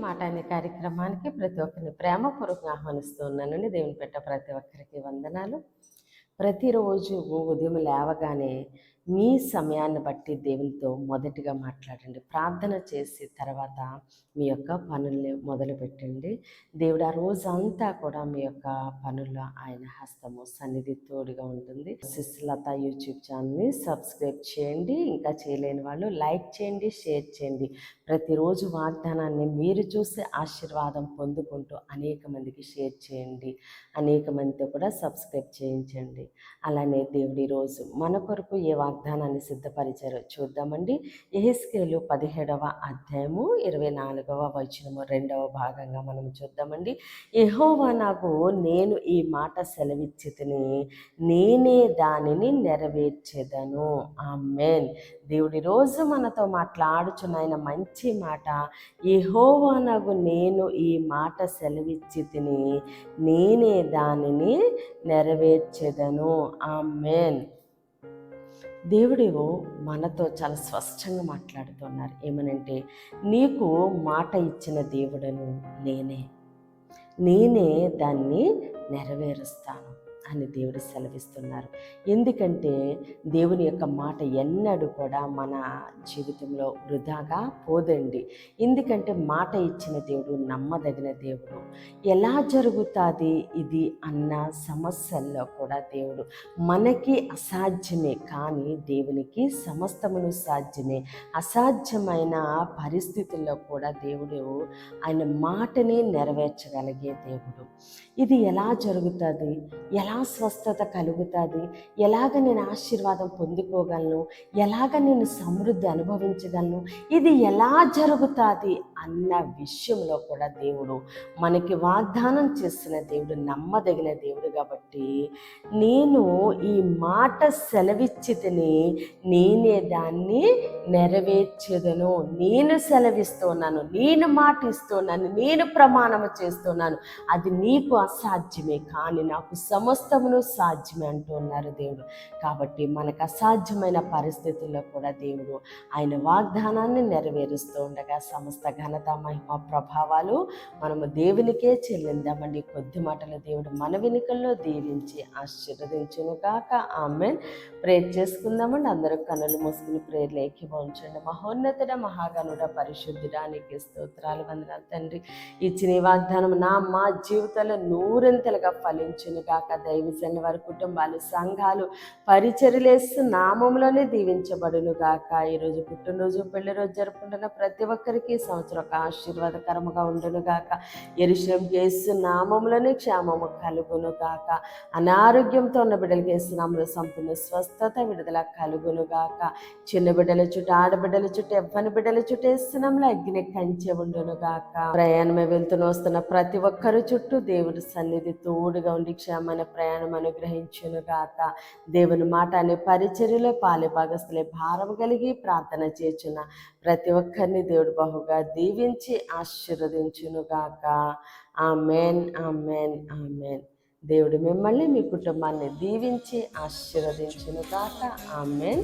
మాట అనే కార్యక్రమానికి ప్రతి ఒక్కరిని ప్రేమపూర్వకంగా ఆహ్వానిస్తూ ఉన్నానండి. దేవుని పెట్ట ప్రతి ఒక్కరికి వందనాలు. ప్రతిరోజు ఉదయం లేవగానే మీ సమయాన్ని బట్టి దేవునితో మొదటిగా మాట్లాడండి. ప్రార్థన చేసి తర్వాత మీ యొక్క పనుల్ని మొదలుపెట్టండి. దేవుడు ఆ రోజంతా కూడా మీ యొక్క పనుల్లో ఆయన హస్తము సన్నిధి తోడుగా ఉంటుంది. సిస్లత యూట్యూబ్ ఛానల్ని సబ్స్క్రైబ్ చేయండి. ఇంకా చేయలేని వాళ్ళు లైక్ చేయండి, షేర్ చేయండి. ప్రతిరోజు వాగ్దానాన్ని మీరు చూసి ఆశీర్వాదం పొందుకుంటూ అనేక మందికి షేర్ చేయండి. అనేక మందితో కూడా సబ్స్క్రైబ్ చేయించండి. అలానే దేవుడి రోజు మన కొరకు ఏ వాగ్దానాన్ని సిద్ధపరిచారో చూద్దామండి. యెహెజ్కేలు 17వ అధ్యాయము 24వ వచనము 2వ భాగంగా మనం చూద్దామండి. యెహోవా నాకు నేను ఈ మాట సెలవిచ్చితిని, నేనే దానిని నెరవేర్చెదను. ఆమేన్. దేవుడి రోజు మనతో మాట్లాడుచున్న ఆయన మంచి మాట, యెహోవా నాకు నేను ఈ మాట సెలవిచ్చితిని, నేనే దానిని నెరవేర్చెదను. ఆమేన్. దేవుడు మనతో చాలా స్పష్టంగా మాట్లాడుతున్నారు. ఏమనంటే, నీకు మాట ఇచ్చిన దేవుడను నేనే దాన్ని నెరవేరుస్తాను అని దేవుడు సెలవిస్తున్నారు. ఎందుకంటే దేవుని యొక్క మాట ఎన్నడూ కూడా మన జీవితంలో వృధాగా పోదండి. ఎందుకంటే మాట ఇచ్చిన దేవుడు నమ్మదగిన దేవుడు. ఎలా జరుగుతుంది ఇది అన్న సమస్యల్లో కూడా దేవుడు మనకి అసాధ్యమే, కానీ దేవునికి సమస్తమును సాధ్యమే. అసాధ్యమైన పరిస్థితుల్లో కూడా దేవుడు ఆయన మాటనే నెరవేర్చగలిగే దేవుడు. ఇది ఎలా జరుగుతుంది, ఎలా స్వస్థత కలుగుతుంది, ఎలాగ నేను ఆశీర్వాదం పొందుకోగలను, ఎలాగ నేను సమృద్ధి అనుభవించగలను, ఇది ఎలా జరుగుతుంది అన్న విషయంలో కూడా దేవుడు మనకి వాగ్దానం చేసిన దేవుడు నమ్మదగిన దేవుడు. కాబట్టి నేను ఈ మాట సెలవిచ్చితిని, నేనే దాన్ని నెరవేర్చెదను. నేను సెలవిస్తున్నాను, నేను మాట ఇస్తున్నాను, నేను ప్రమాణం చేస్తున్నాను. అది నీకు అసాధ్యమే, కానీ నాకు సమస్తమును సాధ్యమే అంటున్నారు దేవుడు. కాబట్టి మనకు అసాధ్యమైన పరిస్థితుల్లో కూడా దేవుడు ఆయన వాగ్దానాన్ని నెరవేరుస్తూ ఉండగా సమస్త ఘనత మహిమ ప్రభావాలు మనము దేవునికే చెల్లిందామండి. కొద్ది మాటలు దేవుడు మన వెనుకల్లో దీవించి ఆశీర్వదించును గాక. ఆమేన్. ప్రేర్ చేసుకుందామండి. అందరూ కన్నులు మూసుకుని ప్రేర్లు ఏకీభవించండి. మహోన్నతుడ మహాగణుడ పరిశుద్ధుడా నీకు స్తోత్రాలు, వందనాలు తండ్రి. ఇచ్చిన ఈ వాగ్దానం మా జీవితంలో నూరంతలుగా ఫలించును గాక. దైవజన వారి కుటుంబాలు, సంఘాలు, పరిచర్యలేస్తూ నామంలోనే దీవించబడును గాక. ఈరోజు పుట్టినరోజు, పెళ్లి రోజు జరుపుకుంటున్న ప్రతి ఒక్కరికి సంవత్సరం ఒక ఆశీర్వాదకరముగా ఉండును గాక. యెరూషలేముకి యేసు నామంలోనే క్షేమము కలుగును గాక. అనారోగ్యంతో ఉన్న బిడ్డలకి యేసు నామములో సంపూర్ణ స్వస్థత విడుదల కలుగును గాక. చిన్న బిడ్డల చుట్టూ, ఆడబిడ్డల చుట్టూ, ఎవ్వని బిడ్డల చుట్టూ యేసు నామములో అగ్ని కంచె ఉండును గాక. ప్రయాణమే వెళ్తూ వస్తున్న ప్రతి ఒక్కరి చుట్టూ దేవుడి సన్నిధి తోడుగా ఉండి క్షేమమైన ప్రయాణం అనుగ్రహించును గాక. దేవుని మాట అనే పరిచర్యలో పాలి భాగస్తులే భారం కలిగి ప్రార్థన చేయుచున్న ప్రతి ఒక్కరిని దేవుడు బహుగా దీవించి ఆశీర్వదించును గాక. ఆమేన్, ఆమేన్, ఆమేన్. దేవుడు మిమ్మల్ని, మీ కుటుంబాన్ని దీవించి ఆశీర్వదించును గాక. ఆమేన్.